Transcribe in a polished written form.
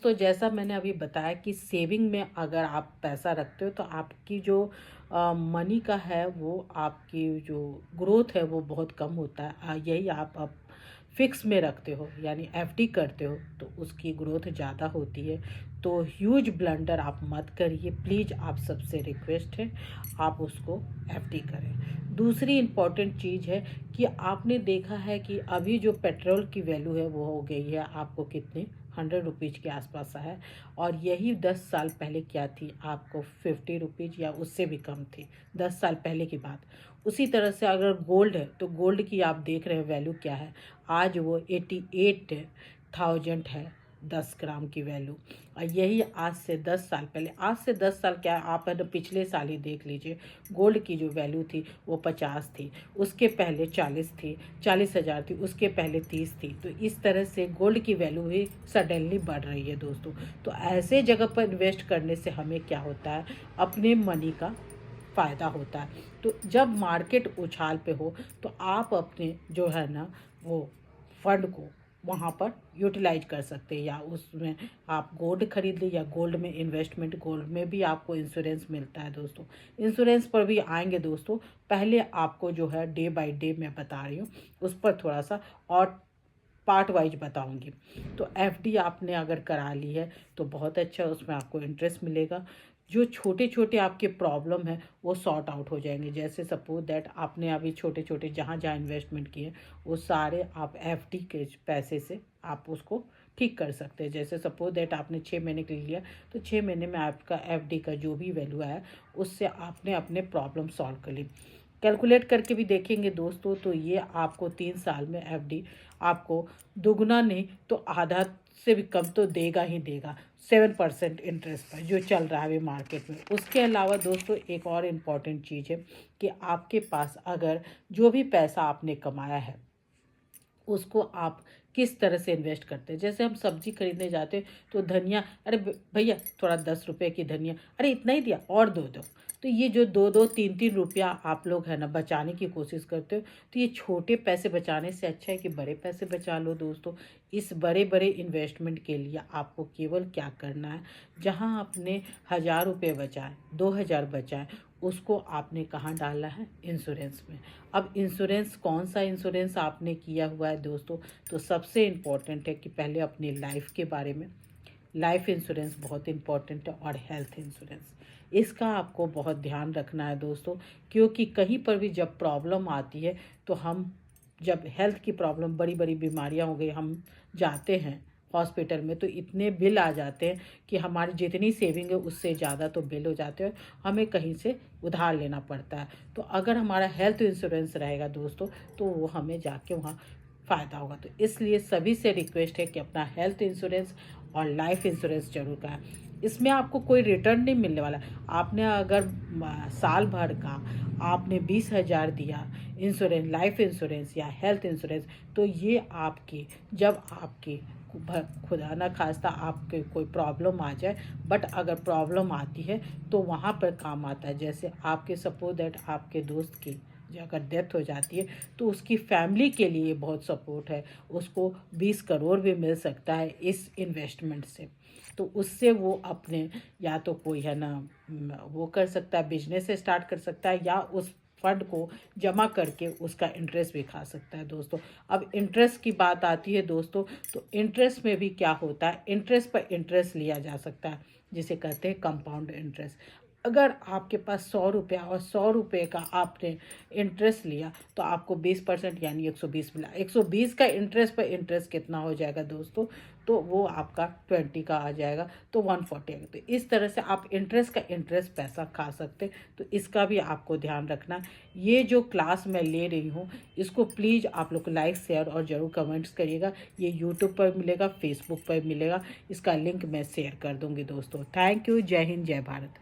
तो जैसा मैंने अभी बताया कि सेविंग में अगर आप पैसा रखते हो तो आपकी जो मनी का है वो आपकी जो ग्रोथ है वो बहुत कम होता है। यही आप फिक्स में रखते हो यानी एफडी करते हो तो उसकी ग्रोथ ज़्यादा होती है। तो ह्यूज ब्लंडर आप मत करिए प्लीज़, आप सबसे रिक्वेस्ट है आप उसको एफडी करें। दूसरी इम्पॉर्टेंट चीज़ है कि आपने देखा है कि अभी जो पेट्रोल की वैल्यू है वो हो गई है आपको कितने 100 रुपीज़ के आसपास है, और यही 10 साल पहले क्या थी आपको 50 रुपीज़ या उससे भी कम थी 10 साल पहले की बात। उसी तरह से अगर गोल्ड है तो गोल्ड की आप देख रहे हैं वैल्यू क्या है, आज वो 88,000 है 10 ग्राम की वैल्यू। और यही आज से 10 साल पहले, आज से 10 साल क्या आप है ना पिछले साल ही देख लीजिए, गोल्ड की जो वैल्यू थी वो 50 थी, उसके पहले 40 थी, 40,000 थी, उसके पहले 30 थी। तो इस तरह से गोल्ड की वैल्यू भी सडनली बढ़ रही है दोस्तों। तो ऐसे जगह पर इन्वेस्ट करने से हमें क्या होता है, अपने मनी का फ़ायदा होता है। तो जब मार्केट उछाल पे हो तो आप अपने जो है ना वो फंड को वहाँ पर यूटिलाइज कर सकते हैं, या उसमें आप गोल्ड खरीद लें या गोल्ड में इन्वेस्टमेंट, गोल्ड में भी आपको इंश्योरेंस मिलता है दोस्तों। इंश्योरेंस पर भी आएंगे दोस्तों, पहले आपको जो है डे बाय डे मैं बता रही हूँ उस पर थोड़ा सा और पार्ट वाइज बताऊंगी। तो एफडी आपने अगर करा ली है तो बहुत अच्छा, उसमें आपको इंटरेस्ट मिलेगा। जो छोटे छोटे आपके प्रॉब्लम है वो सॉर्ट आउट हो जाएंगे। जैसे सपोज दैट आपने अभी छोटे छोटे जहाँ जहाँ इन्वेस्टमेंट किए वो सारे आप एफडी के पैसे से आप उसको ठीक कर सकते हैं। जैसे सपोज दैट आपने 6 महीने के लिए लिया तो 6 महीने में आपका एफडी का जो भी वैल्यू है उससे आपने अपने प्रॉब्लम सॉल्व कर ली। कैलकुलेट करके भी देखेंगे दोस्तों तो ये आपको 3 साल में एफडी आपको दुगना नहीं तो आधा से भी कम तो देगा ही देगा, 7% इंटरेस्ट पर जो चल रहा है अभी मार्केट में। उसके अलावा दोस्तों एक और इम्पॉर्टेंट चीज़ है कि आपके पास अगर जो भी पैसा आपने कमाया है उसको आप किस तरह से इन्वेस्ट करते हैं। जैसे हम सब्जी खरीदने जाते हैं तो धनिया, अरे भैया थोड़ा 10 रुपए की धनिया, अरे इतना ही दिया और दो दो। तो ये जो 2-2 3-3 रुपया आप लोग है ना बचाने की कोशिश करते हो, तो ये छोटे पैसे बचाने से अच्छा है कि बड़े पैसे बचा लो दोस्तों। इस बड़े बड़े इन्वेस्टमेंट के लिए आपको केवल क्या करना है, जहाँ आपने 1,000 रुपये बचाए 2,000 बचाए उसको आपने कहाँ डाला है, इंश्योरेंस में। अब इंश्योरेंस कौन सा इंश्योरेंस आपने किया हुआ है दोस्तों, तो सबसे इम्पॉर्टेंट है कि पहले अपनी लाइफ के बारे में, लाइफ इंश्योरेंस बहुत इम्पॉर्टेंट है, और हेल्थ इंश्योरेंस इसका आपको बहुत ध्यान रखना है दोस्तों। क्योंकि कहीं पर भी जब प्रॉब्लम आती है तो हम, जब हेल्थ की प्रॉब्लम बड़ी बड़ी बीमारियां हो गई, हम जाते हैं हॉस्पिटल में तो इतने बिल आ जाते हैं कि हमारी जितनी सेविंग है उससे ज़्यादा तो बिल हो जाते हैं, हमें कहीं से उधार लेना पड़ता है। तो अगर हमारा हेल्थ इंश्योरेंस रहेगा दोस्तों तो वो हमें जाके वहाँ फ़ायदा होगा। तो इसलिए सभी से रिक्वेस्ट है कि अपना हेल्थ इंश्योरेंस और लाइफ इंश्योरेंस जरूर कराएं। इसमें आपको कोई रिटर्न नहीं मिलने वाला। आपने अगर साल भर का आपने 20,000 दिया इंश्योरेंस, लाइफ इंश्योरेंस या हेल्थ इंश्योरेंस, तो ये आपकी, जब आपकी खुदा ना खास्ता आपके कोई प्रॉब्लम आ जाए, बट अगर प्रॉब्लम आती है तो वहाँ पर काम आता है। जैसे आपके सपोज दैट आपके दोस्त की जो अगर डेथ हो जाती है तो उसकी फैमिली के लिए बहुत सपोर्ट है, उसको 20 करोड़ भी मिल सकता है इस इन्वेस्टमेंट से। तो उससे वो अपने, या तो कोई है ना वो कर सकता है, बिजनेस स्टार्ट कर सकता है, या उस फंड को जमा करके उसका इंटरेस्ट भी खा सकता है दोस्तों। अब इंटरेस्ट की बात आती है दोस्तों, तो इंटरेस्ट में भी क्या होता है, इंटरेस्ट पर इंटरेस्ट लिया जा सकता है जिसे कहते हैं कंपाउंड इंटरेस्ट। अगर आपके पास 100 रुपया और 100 रुपये का आपने इंटरेस्ट लिया तो आपको 20% यानी 120 मिला। 120 का इंटरेस्ट पर इंटरेस्ट कितना हो जाएगा दोस्तों, तो वो आपका 20 का आ जाएगा, तो 140 आएगा। तो इस तरह से आप इंटरेस्ट का इंटरेस्ट पैसा खा सकते हैं। तो इसका भी आपको ध्यान रखना। ये जो क्लास मैं ले रही हूँ इसको प्लीज़ आप लोग लाइक शेयर और ज़रूर कमेंट्स करिएगा। ये यूट्यूब पर मिलेगा, फेसबुक पर मिलेगा, इसका लिंक मैं शेयर कर दूँगी दोस्तों। Thank you. जय हिंद, जय भारत।